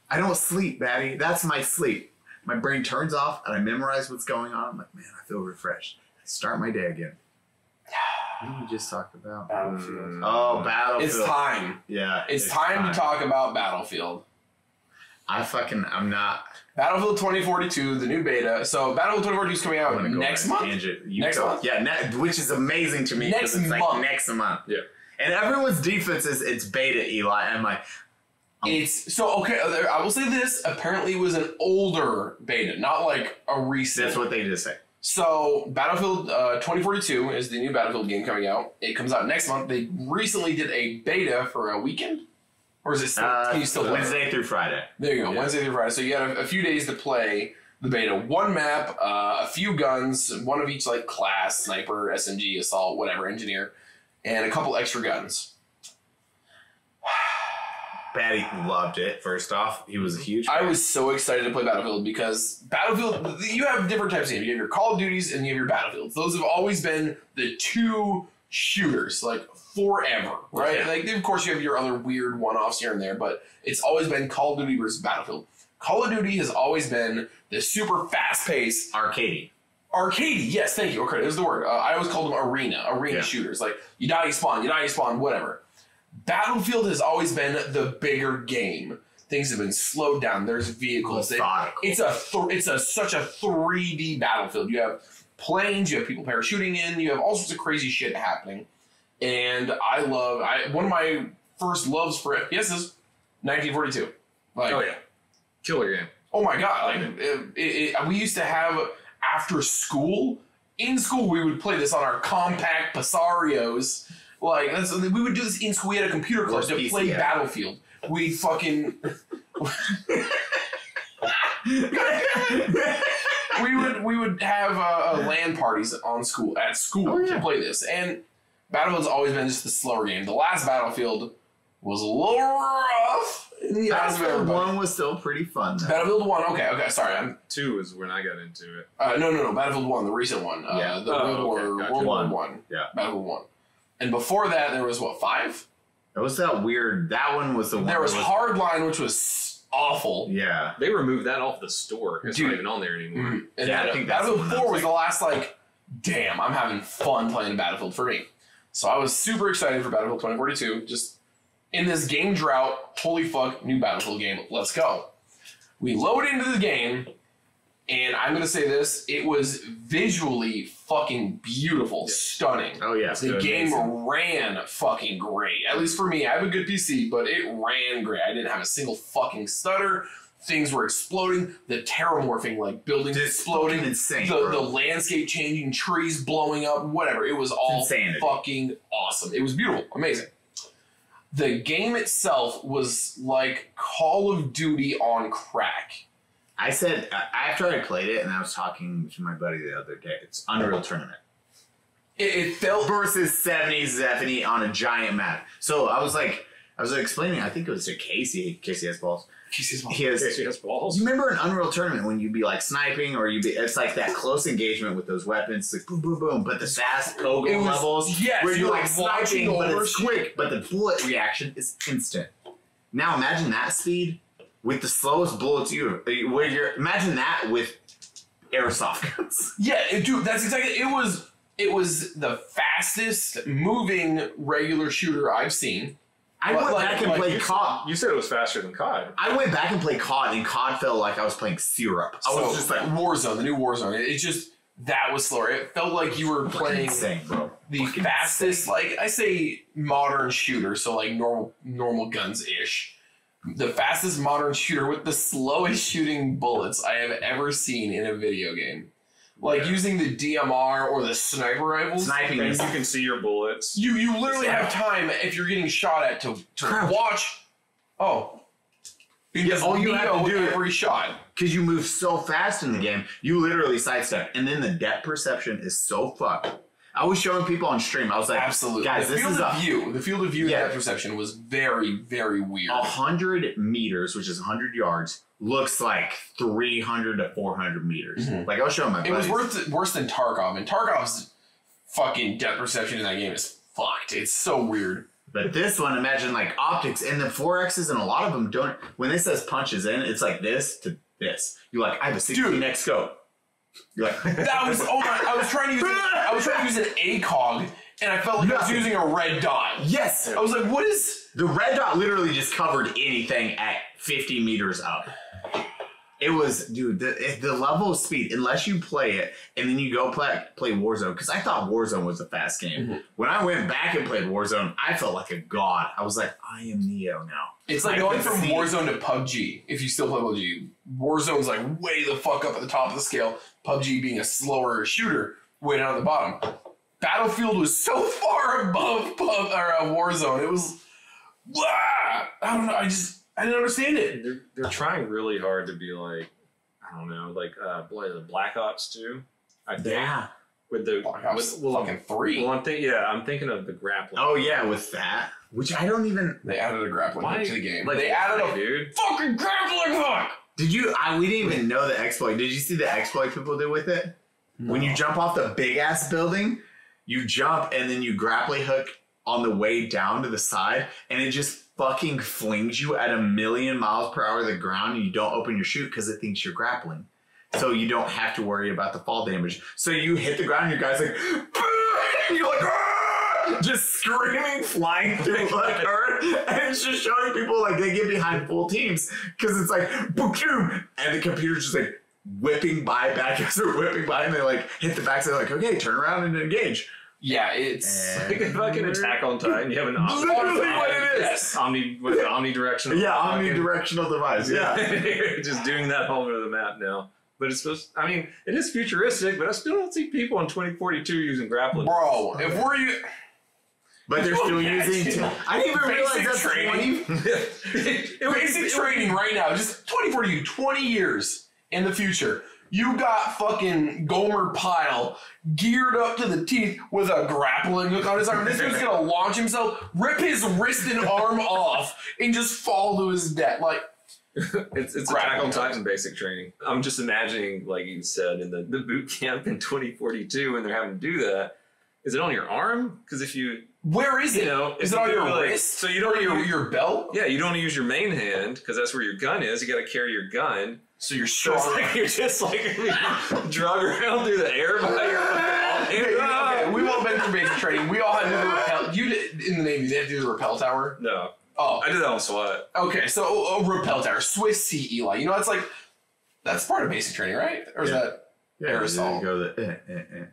I don't sleep, Baddie. That's my sleep. My brain turns off, and I memorize what's going on. I'm like, man, I feel refreshed. I start my day again. What did we just talk about? Battlefield. Oh, Battlefield. It's time. Yeah. It's time to talk about Battlefield. I'm not. Battlefield 2042, the new beta. So Battlefield 2042 is coming out next month? Next month? Yeah, which is amazing to me. Next month. Like next month. Yeah. And everyone's defense is it's beta, Eli. I'm like, I will say this. Apparently, it was an older beta, not like a recent. That's what they just say. So Battlefield 2042 is the new Battlefield game coming out. It comes out next month. They recently did a beta for a weekend, or is it still? Can you still Wednesday through Friday? There you go, Wednesday through Friday. So you had a few days to play the beta. One map, a few guns, one of each like class: sniper, SMG, assault, whatever, engineer, and a couple extra guns. Baddie loved it. First off, he was a huge fan. I was so excited to play Battlefield because Battlefield, you have different types of games. You have your Call of Duties and you have your Battlefields. Those have always been the two shooters, like forever, right? Yeah. Like, of course, you have your other weird one-offs here and there, but it's always been Call of Duty versus Battlefield. Call of Duty has always been the super fast-paced arcadey, yes, thank you. Okay, there's the word. I always called them arena shooters. Like, you die, you spawn, whatever. Battlefield has always been the bigger game. Things have been slowed down. There's vehicles. It's such a 3D Battlefield. You have planes. You have people parachuting in. You have all sorts of crazy shit happening. And one of my first loves for FPS is 1942. Like, oh yeah, killer game. Oh my god! Like we used to have after school. In school, we would play this on our compact Passarios. Like, we would do this in school. We had a computer club to play Battlefield. We fucking... we would have LAN parties at school to play this. And Battlefield's always been just the slower game. The last Battlefield was a little rough. Battlefield 1 was still prettle fun, though. Battlefield 1, okay, sorry. 2 is when I got into it. No, Battlefield 1, the recent one. The World War 1. Yeah. Battlefield 1. And before that, there was, 5? It was that weird... That one was the one... There was Hardline, which was awful. Yeah. They removed that off the store. It's not even on there anymore. Mm-hmm. And I think Battlefield 4 was the last, damn, I'm having fun playing Battlefield for me. So I was super excited for Battlefield 2042. Just in this game drought, holy fuck, new Battlefield game. Let's go. We load into the game, and I'm going to say this, it was visually fucking beautiful, stunning. Oh, yeah. The game ran fucking great. At least for me. I have a good PC, but it ran great. I didn't have a single fucking stutter. Things were exploding. The terramorphing, buildings exploding. Insane, the landscape changing, trees blowing up, whatever. It was all fucking awesome. It was beautiful. Amazing. The game itself was like Call of Duty on crack. I said, after I played it, and I was talking to my buddy the other day, it's Unreal Tournament. It felt... Versus 70 on a giant map. So I was explaining, I think it was to Casey. Casey has balls. Casey has balls. You remember in Unreal Tournament when you'd be sniping, or it's like that close engagement with those weapons, boom, boom, boom, but the fast Kogo levels, where you're sniping, but it's quick, but the bullet reaction is instant. Now imagine that speed with the slowest bullets imagine that with airsoft guns. Yeah, dude, that's exactly it was the fastest moving regular shooter I've seen. I went back and played COD. You said it was faster than COD. I went back and played COD, and COD felt like I was playing syrup. I was just Warzone, the new Warzone. It just, that was slower. It felt like you were playing the fastest, I say modern shooter, so normal guns-ish. The fastest modern shooter with the slowest shooting bullets I have ever seen in a video game. Using the DMR or the sniper rifles. Sniping. You can see your bullets. You literally have time if you're getting shot at to watch. Oh. Because all you have to do every shot. Because you move so fast in the game, you literally sidestep. And then the depth perception is so fucked. I was showing people on stream. I was like, absolutely, guys, the field of view and depth perception was very, very weird. 100 meters, which is 100 yards, looks like 300 to 400 meters. Mm-hmm. Like I was showing my buddies. It was worse than Tarkov, and Tarkov's fucking depth perception in that game is fucked. It's so weird. But this one, imagine like optics and the 4Xs, and a lot of them don't. When it says punches in, it's like this to this. You're like, I have a 16x scope. You're like, that was I was trying to use an ACOG, and I felt like I was using a red dot. Yes, I was like, what is the red dot? Literally just covered anything at 50 meters up. It was, dude, the level of speed, unless you play it and then you go play Warzone, because I thought Warzone was a fast game. Mm-hmm. When I went back and played Warzone, I felt like a god. I was like, I am Neo now. It's like going from Warzone to PUBG, if you still play PUBG. Warzone's like way the fuck up at the top of the scale. PUBG being a slower shooter, way down at the bottom. Battlefield was so far above Warzone. It was, I don't know, I didn't understand it. They're trying really hard to be like, I don't know, like the Black Ops 2. I think. Yeah. With the Black Ops fucking 3. Well, I'm thinking of the grappling. Oh yeah, with that, which I don't even. They added a grappling hook to the game. Like they added a dude. fucking grappling hook. Did you? We didn't even know the exploit. Did you see the exploit people did with it? No. When you jump off the big ass building, you jump and then you grappling hook on the way down to the side, and it just fucking flings you at 1,000,000 miles per hour to the ground, and you don't open your chute because it thinks you're grappling. So you don't have to worry about the fall damage. So you hit the ground, and your guy's like, and you're like, ah! Just screaming, flying through like earth, and it's just showing people like they get behind full teams because it's like boom, boom, and the computer's just like whipping by back as they're whipping by, and they like hit the back. So they're like, okay, turn around and engage. Yeah, it's like a fucking Attack on Titan. You have an literally what it is. Yes. omnidirectional. Yeah, omnidirectional device. Yeah, just doing that all over the map now. But it's supposed. I mean, it is futuristic, but I still don't see people in 2042 using grappling. Bro, if we're you. But they're still using. I didn't even realize that's training. Basic training right now. Just 2042, 20 years in the future. You got fucking Gomer Pyle geared up to the teeth with a grappling hook on his arm. This dude's gonna launch himself, rip his wrist and arm off, and just fall to his death. Like it's Attack on Titan basic training. I'm just imagining, like you said, in the boot camp in 2042 when they're having to do that. Is it on your arm? Because if you where is it? Is it on your wrist? So you don't your belt? Yeah, you don't want to use your main hand because that's where your gun is. You got to carry your gun. So you're strong. Like you're just like drug around through the air by your okay, we've all been through basic training. We all had to do the rappel. You did in the Navy. They had to do the rappel tower. No. Oh, I did that on SWAT. Okay, so a rappel tower, Swiss Sea Eli. You know, that's part of basic training, right? Or is that aerosol?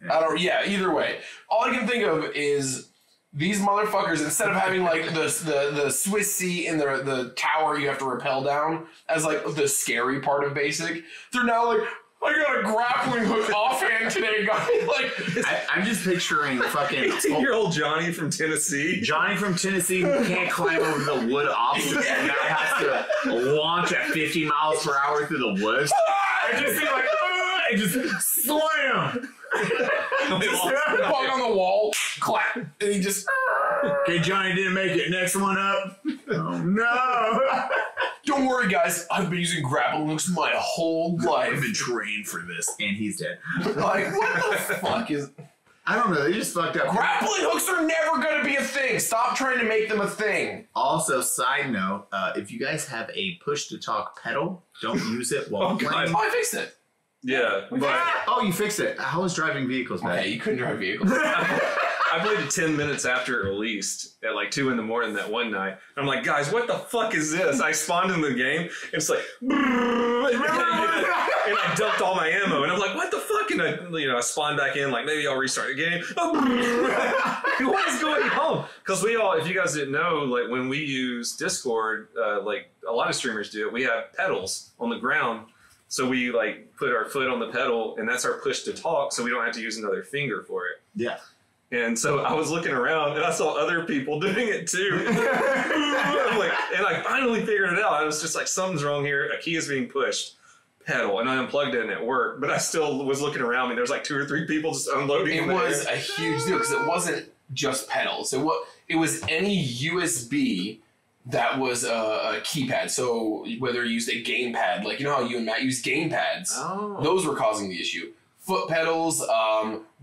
I don't. Yeah. Either way, all I can think of is these motherfuckers. Instead of having like the Swiss Sea in the tower you have to rappel down as like the scary part of basic, they're now like, I got a grappling hook offhand today, guys. Like, I'm just picturing fucking 18-year-old Johnny from Tennessee. Johnny from Tennessee who can't climb over the wood obstacles and now has to launch at 50 miles per hour through the woods. I just see like, and just slam. Just bug on the wall, clap, and he just. Okay, Johnny didn't make it. Next one up. Oh no. Don't worry, guys. I've been using grappling hooks my whole life. I've been trained for this. And he's dead. Like, what the fuck is... I don't know. They just fucked up. Grappling hooks are never going to be a thing. Stop trying to make them a thing. Also, side note, if you guys have a push-to-talk pedal, don't use it while playing. Oh, I fixed it. Yeah. Oh, you fixed it. How was driving vehicles, man? Okay, you couldn't drive vehicles. I played it 10 minutes after it released at like 2 a.m. that one night. I'm like, guys, what the fuck is this? I spawned in the game. And it's like, and I dumped all my ammo. And I'm like, what the fuck? And I spawned back in, like, maybe I'll restart the game. What is going on? Because we all, if you guys didn't know, like when we use Discord, like a lot of streamers do it, we have pedals on the ground. So we like put our foot on the pedal and that's our push to talk. So we don't have to use another finger for it. Yeah. And so I was looking around and I saw other people doing it too. I'm like, and I finally figured it out. I was just like, something's wrong here. A key is being pushed. Pedal. And I unplugged it and it worked. But I still was looking around me. There was like 2 or 3 people just unloading. It was a huge deal because it wasn't just pedals. It was any USB that was a keypad. So whether you used a gamepad, like you know how you and Matt use gamepads, those were causing the issue. Foot pedals,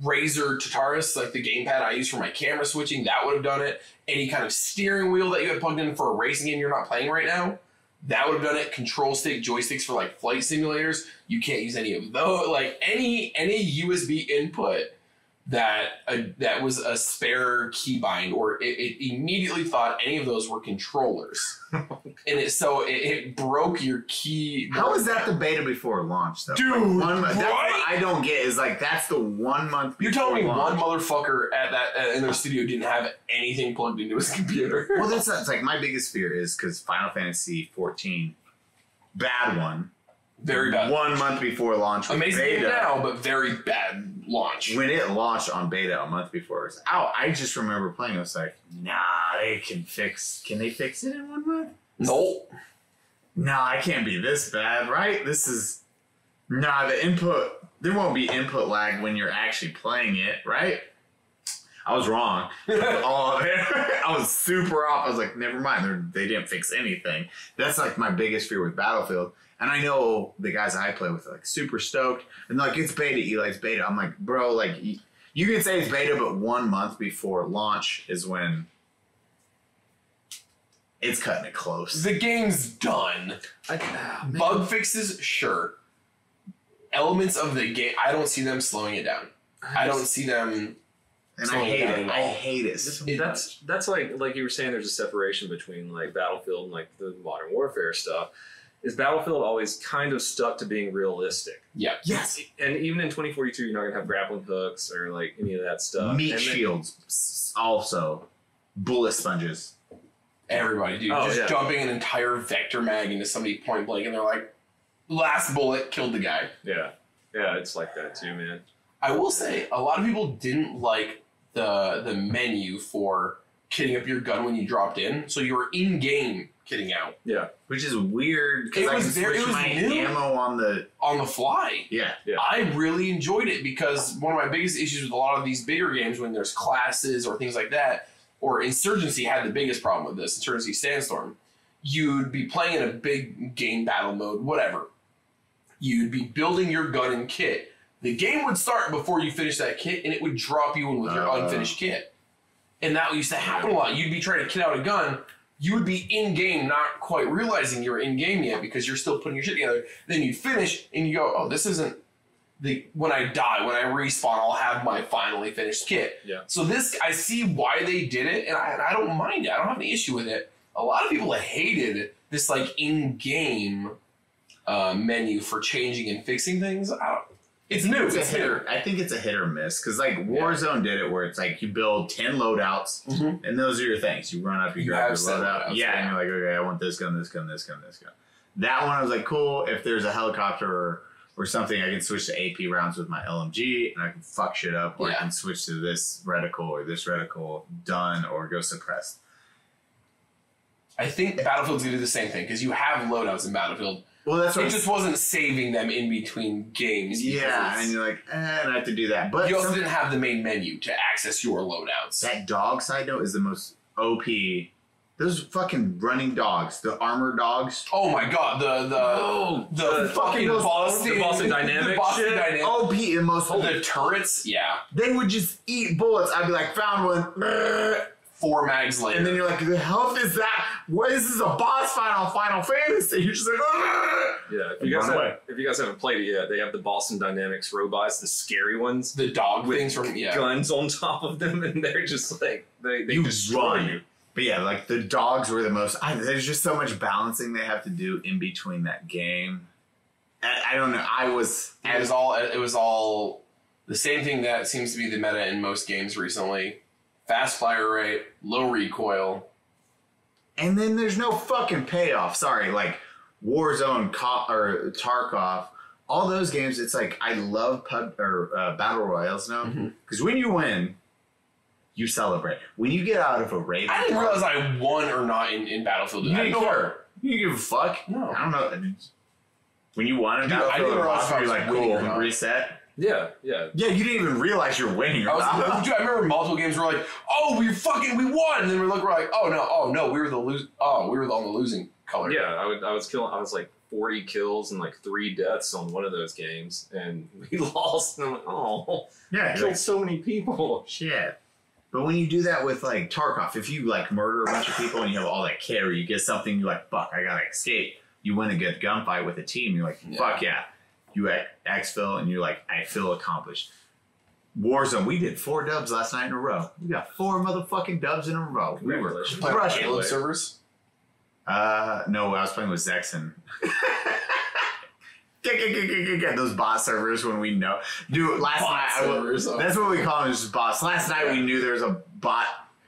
Razer Tataris, like the gamepad I use for my camera switching, that would have done it. Any kind of steering wheel that you had plugged in for a racing game you're not playing right now, that would have done it. Control stick, joysticks for like flight simulators, you can't use any of those. Like any USB input that was a spare keybind, or it immediately thought any of those were controllers. And it broke your key. How was that the beta before launch, though? Dude, like that's right? what I don't get is like that's the 1 month. You're telling me launch. one motherfucker at that in their studio didn't have anything plugged into his computer? Well, that's like my biggest fear is because Final Fantasy 14, bad one, Very bad. 1 month before launch. Amazing beta, game now, but very bad launch. When it launched on beta a month before it was out, I just remember playing. I was like, nah, can they fix it in 1 month? Nope. Nah, I can't be this bad, right? The input, there won't be input lag when you're actually playing it, right? I was wrong. I was super off. I was like, never mind. They didn't fix anything. That's like my biggest fear with Battlefield. And I know the guys I play with are like super stoked. And like, it's beta, Eli, it's beta. I'm like, bro, like, you can say it's beta, but 1 month before launch is when it's cutting it close. The game's done. Bug fixes, sure. Elements of the game, I don't see them slowing it down. I don't see them. And I hate it. I hate it. That's like you were saying. There's a separation between like Battlefield and like the Modern Warfare stuff. Is Battlefield always kind of stuck to being realistic? Yeah. Yes. And even in 2042, you're not gonna have grappling hooks or like any of that stuff. Meat shields, also bullet sponges. Everybody, dude, just dumping an entire vector mag into somebody point blank, and they're like, "Last bullet killed the guy." Yeah, it's like that too, man. I will say, a lot of people didn't like the menu for kitting up your gun when you dropped in, so you were in game kitting out. Yeah, which is weird because I can switch my ammo on the fly. Yeah. I really enjoyed it because one of my biggest issues with a lot of these bigger games when there's classes or things like that, or Insurgency had the biggest problem with this, Insurgency Sandstorm. You'd be playing in a big game battle mode, whatever. You'd be building your gun and kit. The game would start before you finish that kit, and it would drop you in with your unfinished kit. And that used to happen a lot. You'd be trying to kit out a gun. You would be in-game, not quite realizing you were in-game yet because you're still putting your shit together. Then you'd finish, and you go, oh, this isn't... When I die, when I respawn, I'll have my finally finished kit. Yeah. So this, I see why they did it, and I don't mind it. I don't have any issue with it. A lot of people hated this like in-game menu for changing and fixing things. It's new. It's new. I think it's a hit or miss because like Warzone did it where it's like you build 10 loadouts and those are your things. You run up, you grab your loadout. And you're like, okay, I want this gun, this gun, this gun, this gun. That one I was like, cool. If there's a helicopter or something, I can switch to AP rounds with my LMG and I can fuck shit up, or I can switch to this reticle or this reticle, done, or go suppressed. I think Battlefield's gonna do the same thing because you have loadouts in Battlefield. Well, that's what it just wasn't saving them in between games. Yeah, and you're like, I don't have to do that. But you also didn't have the main menu to access your loadouts. That dog side note is the most OP. Those fucking running dogs, the armored dogs. Oh my god, the fucking Boston Dynamics shit. OP, the most. The turrets, yeah. They would just eat bullets. I'd be like, found one. 4 mags later. And then you're like, the health is that? What is this, a boss fight on Final Fantasy? You're just like, yeah. If you guys haven't played it yet, they have the Boston Dynamics robots, the scary ones, the dog things from guns on top of them, and they're just like they destroy you. But yeah, like the dogs were the most. There's just so much balancing they have to do in between that game. I don't know. It was all the same thing that seems to be the meta in most games recently. Fast fire rate, low recoil. And then there's no fucking payoff. Sorry, like Warzone or Tarkov, all those games, it's like I love battle royales now. Because when you win, you celebrate. When you get out of a raid, I didn't realize I won or not in Battlefield. You I didn't didn't know. care. You didn't give a fuck. No. I don't know. When you won in Dude, I Battlefield, didn't realize you're if I like, was winning cool, or not. reset. Yeah. Yeah, you didn't even realize you're winning. Dude, I remember multiple games where like, oh, we won, and then we're like, oh no, we were the on the losing color. Yeah, I was like 40 kills and like 3 deaths on one of those games, and we lost. And I'm like, oh, Yeah, I killed so many people. shit. But when you do that with like Tarkov, if you like murder a bunch of people and you have all that carry, you get something, you're like, fuck, I gotta escape. You win a good gunfight with a team, you're like, fuck yeah. You exfil and you're like, I feel accomplished. Warzone, we did 4 dubs last night in a row. We got 4 motherfucking dubs in a row. We were crushing. Halo servers. No, I was playing with Zexon. Get those bot servers when we know. Dude, last night, that's what we call them, just bots. Last night we knew there was a bot.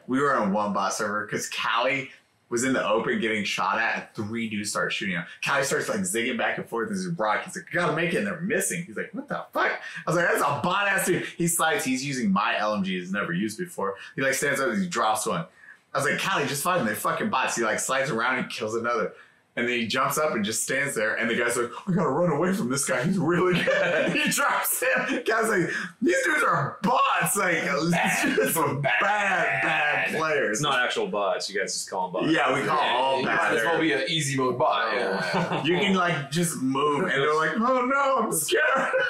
We were on one bot server because Callie was in the open getting shot at, and 3 dudes start shooting him. Callie starts like zigging back and forth as a Brock. He's like, I gotta make it, and they're missing. He's like, what the fuck? I was like, that's a bot ass dude. He slides, he's using my LMG he's never used before. He like stands up and he drops one. I was like, Callie, just fight them. They're fucking bots. He like slides around and kills another. And then he jumps up and just stands there. And the guy's like, I gotta run away from this guy. He's really good. He drops him. Guy's like, these dudes are bots. Like, bad players. It's not actual bots. You guys just call them bots. Yeah, we call all You bad. might as well be an easy mode bot. Yeah. You can like just move, and they're like, "Oh no, I'm scared."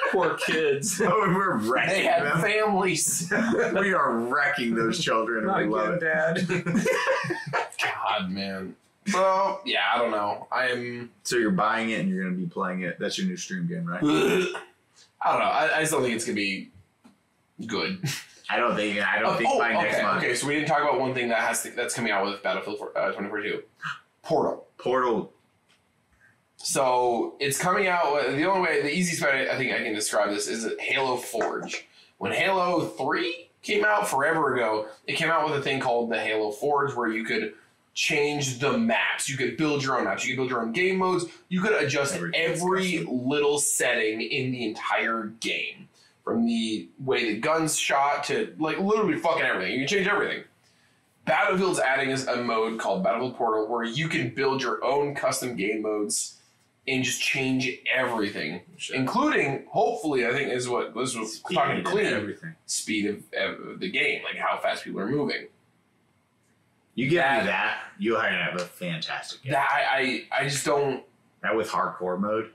Poor kids. Oh, and we're wrecking They have them. families. We are wrecking those children, and we love it. Dad. God, man. So yeah, I don't know. So you're buying it, and you're gonna be playing it. That's your new stream game, right? I don't know. I just don't think it's gonna be good. I don't think by next month. Okay, so we didn't talk about one thing that's coming out with Battlefield 2042. Portal. So it's coming out. The easiest way I think I can describe this is Halo Forge. When Halo 3 came out forever ago, it came out with a thing called the Halo Forge, where you could change the maps. You could build your own maps. You could build your own game modes. You could adjust every little setting in the entire game. From the way the guns shot to like literally fucking everything. You can change everything. Battlefield's adding a mode called Battlefield Portal where you can build your own custom game modes and just change everything. Including, hopefully, I think is what this was talking clean. Everything. Speed of the game, like how fast people are moving. You give me that, you'll have a fantastic game. That I just don't. That with hardcore mode.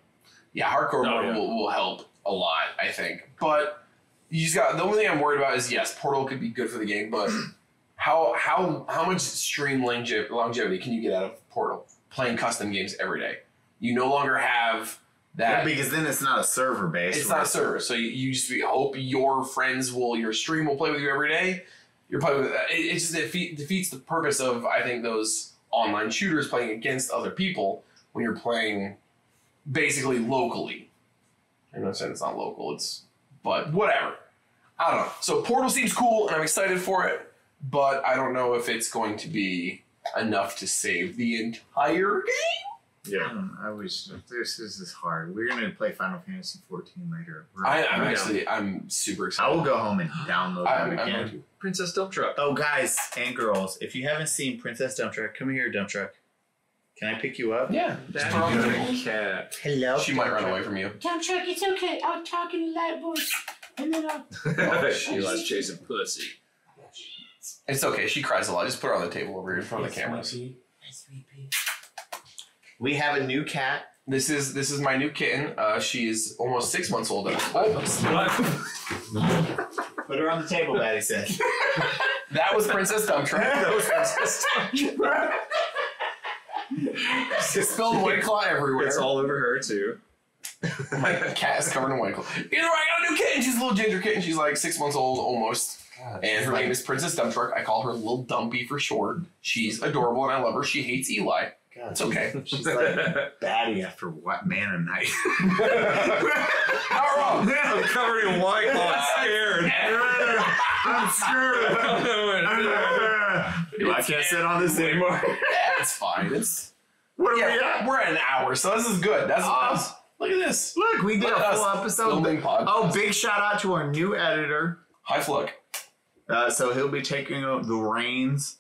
Yeah, hardcore mode will help a lot, I think. But you just got the only thing I'm worried about is yes, Portal could be good for the game, but how much stream longevity can you get out of Portal playing custom games every day? You no longer have that because then it's not a server based. It's not a server, so you just hope your stream will play with you every day. You're playing with it just defeats the purpose of I think those online shooters playing against other people when you're playing basically locally. I'm not saying it's not local, but whatever. I don't know. So Portal seems cool, and I'm excited for it, but I don't know if it's going to be enough to save the entire game. Yeah. I wish this is hard. We're gonna play Final Fantasy 14 later. I'm super excited. I will go home and download that again. Princess Dump Truck. Oh, guys and girls, if you haven't seen Princess Dump Truck, come here, Dump Truck. Can I pick you up? Yeah. Cat. Hello. She might run away from you. Dump Truck, it's okay. I'll talk in a loud voice. And then I'll... She likes chasing pussy. It's okay. She cries a lot. Just put her on the table over here in front of the cameras. We have a new cat. This is my new kitten. She is almost 6 months old. Put her on the table, Baddie said. That was Princess Dump Truck. She spilled White Claw everywhere. It's all over her, too. My cat is covered in White Claw. Either way, I got a new kitten. She's a little ginger kitten. She's like 6 months old, almost. And her name is Princess Dump Truck. I call her Little Dumpy for short. She's adorable and I love her. She hates Eli. God, it's okay. She's like Baddie after what man a night. Not wrong. I'm covered in White Claw. I'm scared. I'm scared. I can't sit on this anymore. Yeah, it's fine. What are we at? We're at an hour, so this is good. That's look at this. Look, we did a full episode. Filming podcast. Oh, big shout out to our new editor. Hi, Fluck. So he'll be taking the reins.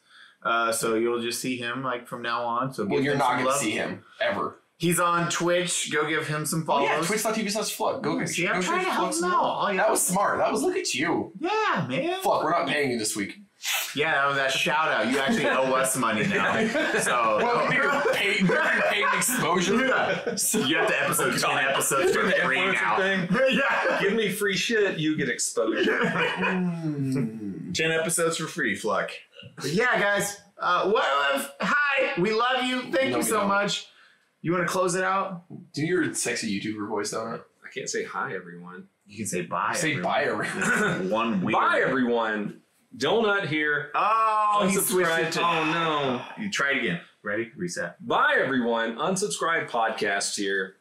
So you'll just see him like from now on. So Well, give you're him not some going to love. see him ever. He's on Twitch. Go give him some Oh follows. yeah, twitch.tv/Fluck. Go See, I'm go trying to check help Fluck's him out. out. Oh, yeah. That was smart. That was look at you. Yeah, man. Fluck, we're not paying you this week. Yeah, that was that shout out. You actually owe us money now. So Well, you're paid exposure. yeah. You have to episode 10 episodes for The free influencer now. thing. Yeah. Give me free shit, you get exposure. 10 episodes for free, Fluck. But yeah, guys. Hi, we love you. Thank No, you we so don't. much. You want to close it out? Do your sexy YouTuber voice, Donut. I can't say hi, everyone. You can say bye. Say everyone. bye, everyone. One week. Bye, everyone. Donut here. Oh, he switched it Unsubscribe. to. Oh, no. You try it again. Ready? Reset. Bye, everyone. Unsubscribed podcast here.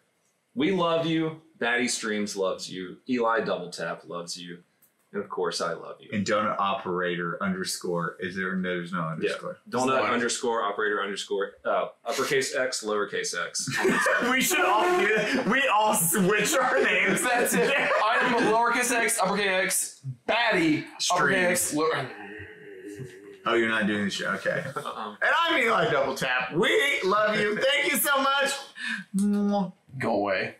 We love you. Baddie Streams loves you. Eli Double Tap loves you. And of course, I love you. And DonutOperator _. Is there? There's no underscore. Donut There's no _ operator uppercase X, lowercase X. We should all do that. We all switch our names. That's it. I'm lowercase x, uppercase X, Baddie, uppercase X, lower. Oh, you're not doing the show. Okay. Uh-uh. And I'm Eli Double Tap. We love you. Thank you so much. Go away.